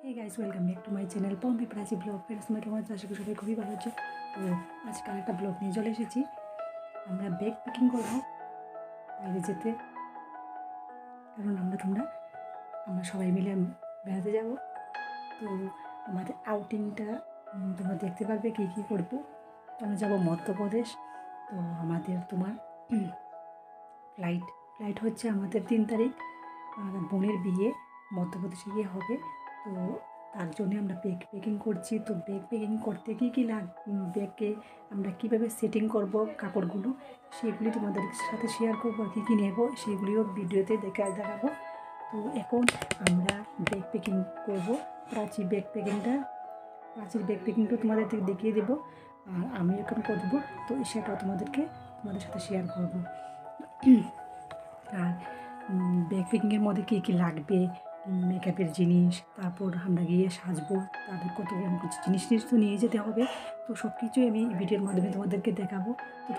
Hey guys welcome back to my channel Pampi Prachi blog. Friends मैं কেমন আছি? আশা করি সবাই খুবই ভালো আছে। তো আজকে একটা ব্লগ নিয়ে চলে এসেছি। আমরা ব্যাগ প্যাকিং করবো বাইরে যেতে, কারণ আমরা সবাই মিলে বেড়াতে যাব। তো আমাদের আউটিংটা তোমরা দেখতে পারবে কী কী করবো। তো আমরা যাবো মধ্যপ্রদেশ। তো আমাদের ফ্লাইট হচ্ছে আমাদের 3 তারিখ। আমাদের বোনের বিয়ে মধ্যপ্রদেশে গিয়ে হবে। তো তার জন্যে আমরা ব্যাগ প্যাকিং করছি। তো ব্যাগ প্যাকিং করতে কী ব্যাগে আমরা কীভাবে সেটিং করব কাপড়গুলো, সেগুলি তোমাদের সাথে শেয়ার করবো। আর কী নেব সেগুলিও ভিডিওতে দেখাবো। তো এখন আমরা ব্যাগ প্যাকিং করব। প্রাচীর ব্যাগ প্যাকিংটা তোমাদের দেখিয়ে দেবো, আর আমি এখন করবো। তো সেটাও তোমাদের সাথে শেয়ার করবো। আর ব্যাগ প্যাকিংয়ের মধ্যে কী কী লাগবে, মেকআপের জিনিস, তারপর আমরা গিয়ে সাজবো, তাদের কত কিছু জিনিস তো নিয়ে যেতে হবে। তো সব কিছুই আমি ভিডিওর মাধ্যমে তোমাদেরকে দেখাবো। তো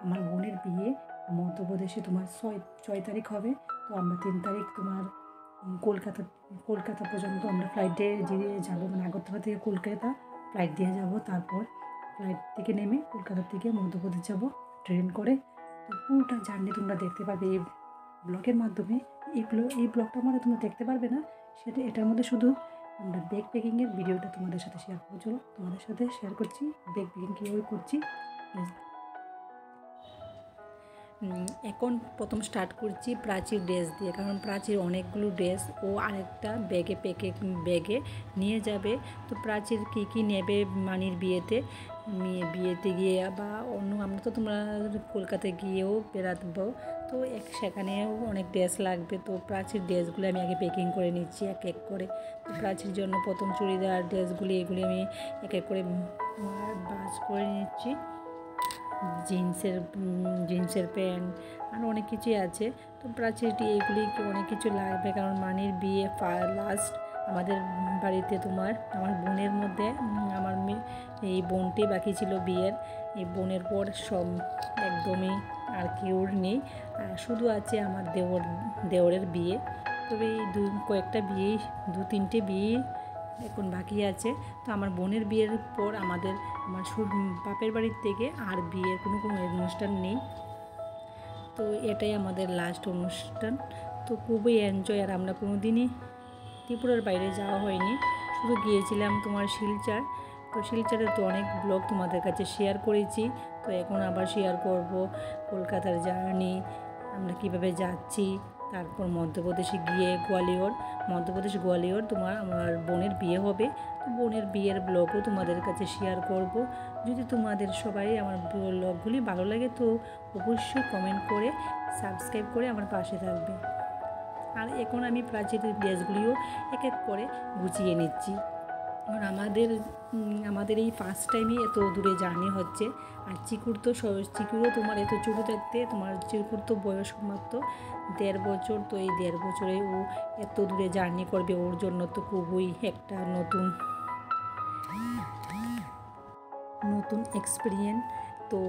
আমার বোনের বিয়ে মধ্যপ্রদেশে তোমার 6 তারিখ হবে। তো আমরা 3 তারিখ তোমার কলকাতা পর্যন্ত আমরা ফ্লাইটে যাবো, মানে আগরতলা থেকে কলকাতা ফ্লাইট দিয়ে যাব। তারপর ফ্লাইট থেকে নেমে কলকাতা থেকে মধ্যপ্রদেশ যাব ট্রেন করে। তো পুরোটা জার্নি তোমরা দেখতে পাবে এই ব্লগের মাধ্যমে। এই ব্লগটা মানে তোমরা দেখতে পারবে না, এটার মধ্যে শুধু আমরা ব্যাগ প্যাকিংয়ের ভিডিওটা তোমাদের সাথে শেয়ার করবো। চলো তোমাদের সাথে শেয়ার করছি ব্যাগ প্যাকিং কীভাবে করছি। এখন প্রথম স্টার্ট করছি প্রাচীর ড্রেস দিয়ে, কারণ প্রাচীর অনেকগুলো ড্রেস ও আরেকটা ব্যাগে নিয়ে যাবে। তো প্রাচীর কী কী নেবে মানির বিয়েতে গিয়ে বা আমরা তো তোমরা কলকাতায় গিয়েও বেড়াবো। তো সেখানেও অনেক ড্রেস লাগবে। তো প্রাচীর ড্রেসগুলো আমি আগে প্যাকিং করে নিচ্ছি এক এক করে। তো প্রাচীর জন্য প্রথম চুড়িদার ড্রেসগুলি এগুলি আমি এক এক করে ভাঁজ করে নিচ্ছি। জিন্সের প্যান্ট আর অনেক কিছুই আছে। তো প্রাচীরটি এগুলি অনেক কিছু লাগবে, কারণ মানির বিয়ে লাস্ট আমাদের বাড়িতে। আমার বোনের মধ্যে আমার এই বোনটি বাকি ছিল বিয়ের। এই বোনের পর সব একদমই আর কেউ নেই, আর শুধু আছে আমার দেওরের বিয়ে। তবে এই কয়েকটা বিয়ে, 2-3টে বিয়ে এখন বাকি আছে। তো আমার বোনের বিয়ের পর আমার বাপের বাড়ির থেকে আর বিয়ের কোনো অনুষ্ঠান নেই। তো এটাই আমাদের লাস্ট অনুষ্ঠান। তো খুবই এনজয়। আর আমরা কোনো দিনই ত্রিপুরার বাইরে যাওয়া হয়নি, শুধু গিয়েছিলাম তোমার শিলচর। তো শিলচরে তো অনেক ব্লগ তোমাদের কাছে শেয়ার করেছি। তো এখন আবার শেয়ার করব কলকাতার জার্নি, আমরা কিভাবে যাচ্ছি। তারপর মধ্যপ্রদেশে গিয়ে গোয়ালিয়র আমার বোনের বিয়ে হবে। তো বোনের বিয়ের ব্লগও তোমাদের কাছে শেয়ার করব। যদি তোমাদের সবাই আমার ব্লগগুলি ভালো লাগে তো অবশ্যই কমেন্ট করে সাবস্ক্রাইব করে আমার পাশে থাকবে। আর এখন আমি প্রাচীর ড্রেসগুলিও এক এক করে গুছিয়ে নিচ্ছি। আর আমাদের এই ফার্স্ট টাইমই এত দূরে জার্নি হচ্ছে। আর চিকুরও তোমার এত ছোটো থাকতে, চিকুর তো বয়স মাত্র 1.5 বছর। তো এই 1.5 বছরে ও এত দূরে জার্নি করবে, ওর জন্য তো খুবই একটা নতুন এক্সপিরিয়েন্স। তো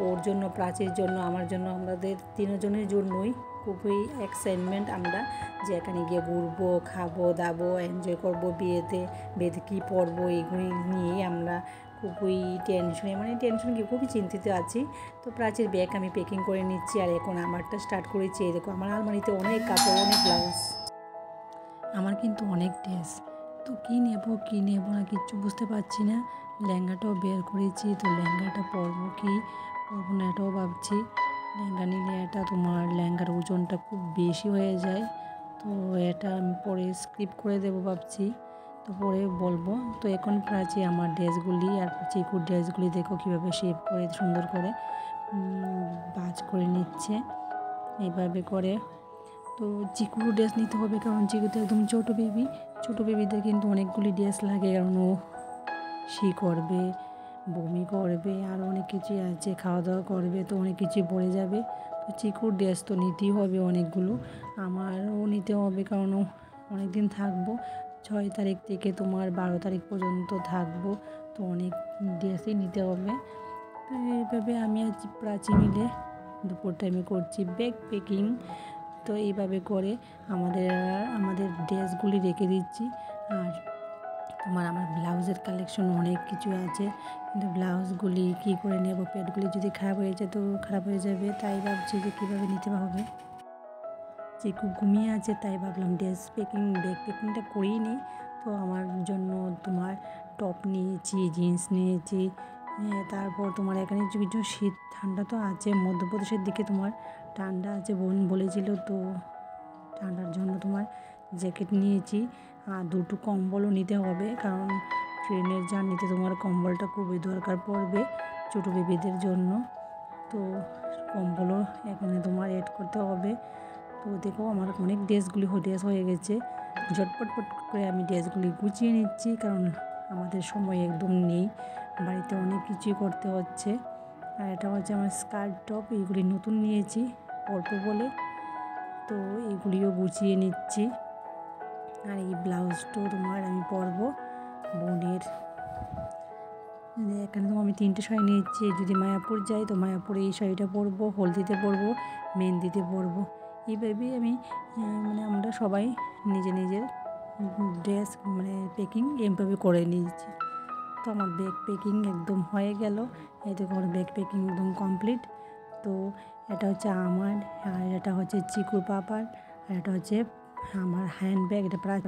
ওর জন্য প্রাচীর জন্য আমার জন্য আমাদের 3 জনের জন্যই খুবই এক্সাইটমেন্ট। আমরা যে এখানে গিয়ে ঘুরবো, খাবো দাবো, এনজয় করবো, বিয়েতে কী পরবো এগুলি নিয়েই আমরা খুবই খুবই চিন্তিত আছি। তো প্রাচীর ব্যাগ আমি প্যাকিং করে নিচ্ছি। আর এখন আমারটা স্টার্ট করেছি। এই দেখো আমার আলমারিতে অনেক কাপড়, অনেক ব্লাউজ, আমার কিন্তু অনেক ড্রেস। তো কী নেব না কিচ্ছু বুঝতে পারছি না। লেহেঙ্গাটাও বের করেছি। তো লেহেঙ্গাটা পরবো কি পরবো না এটাও ভাবছি। লেহেঙ্গা নিলে লেহেঙ্গার ওজনটা খুব বেশি হয়ে যায়। তো এটা আমি পরে স্কিপ করে দেবো ভাবছি, তো পরে বলবো। তো এখন প্রাচীর আমার ড্রেসগুলি আর চিকুর ড্রেসগুলি দেখো কীভাবে শেপ করে সুন্দর করে ভাঁজ করে নিচ্ছে এইভাবে করে। তো চিকুরও ড্রেস নিতে হবে, কারণ চিকু তো একদম ছোটো বেবিদের কিন্তু অনেকগুলি ড্রেস লাগে, কারণ ও করবে, বমি করবে, আর অনেক কিছুই আছে, খাওয়া দাওয়া করবে, তো অনেক কিছুই পড়ে যাবে। তো চিকুর ড্রেস তো নিতেই হবে অনেকগুলো, আমারও নিতে হবে, কারণ অনেক দিন থাকবো। 6 তারিখ থেকে 12 তারিখ পর্যন্ত থাকবো। তো অনেক ড্রেসই নিতে হবে। তো এইভাবে আমি আজ প্রাচী মিলে দুপুর টাইমে করছি ব্যাগ প্যাকিং। তো তো এইভাবে করে আমাদের ড্রেসগুলি রেখে দিচ্ছি। আর আমার ব্লাউজের কালেকশন অনেক কিছু আছে, কিন্তু ব্লাউজগুলি কী করে নেব, পেটগুলি যদি খারাপ হয়ে যায় তো খারাপ হয়ে যাবে, তাই ভাবছি যে কীভাবে নিতে হবে। চিকু ঘুমিয়ে আছে, তাই ভাবলাম ব্যাগ প্যাকিংটা করেই নিই। তো আমার জন্য তোমার টপ নিয়েছি, জিন্স নিয়েছি, তারপর তোমার এখানে কিছু শীত ঠান্ডা তো আছে, মধ্যপ্রদেশের দিকে তোমার ঠান্ডা আছে বোন বলেছিল, তো ঠান্ডার জন্য তোমার জ্যাকেট নিয়েছি। আর দুটো কম্বলও নিতে হবে, কারণ ট্রেনের জার্নিতে তোমার কম্বলটা খুবই দরকার পড়বে ছোটো বেবিদের জন্য। তো কম্বলও এখানে তোমার অ্যাড করতে হবে। তো দেখো আমার অনেক ড্রেস হয়ে গেছে, ঝটপট করে আমি ড্রেসগুলি গুছিয়ে নিচ্ছি, কারণ আমাদের সময় একদম নেই, বাড়িতে অনেক কিছুই করতে হচ্ছে। আর এটা হচ্ছে আমার স্কার্ট টপ, এইগুলি নতুন নিয়েছি অল্প বলে, তো এইগুলিও গুছিয়ে নিচ্ছি। আর এই ব্লাউজটাও তোমার আমি পরবো বোনের। এখানে তো আমি 3টে শাড়ি নিয়েছি, যদি মায়াপুর যাই তো মায়াপুরে এই শাড়িটা পরবো, হলদিতে পরবো, মেহেন্দিতে পরবো। এইভাবেই আমি আমরা সবাই নিজের ড্রেস প্যাকিং এইভাবে করে নিয়েছি। তো আমার ব্যাগ প্যাকিং একদম হয়ে গেল, এই দেখো আমার ব্যাগ প্যাকিং একদম কমপ্লিট। তো এটা হচ্ছে আমার, আর এটা হচ্ছে চিকুর পাপার, আর এটা হচ্ছে আমার হ্যান্ড ব্যাগ। এটা প্রায়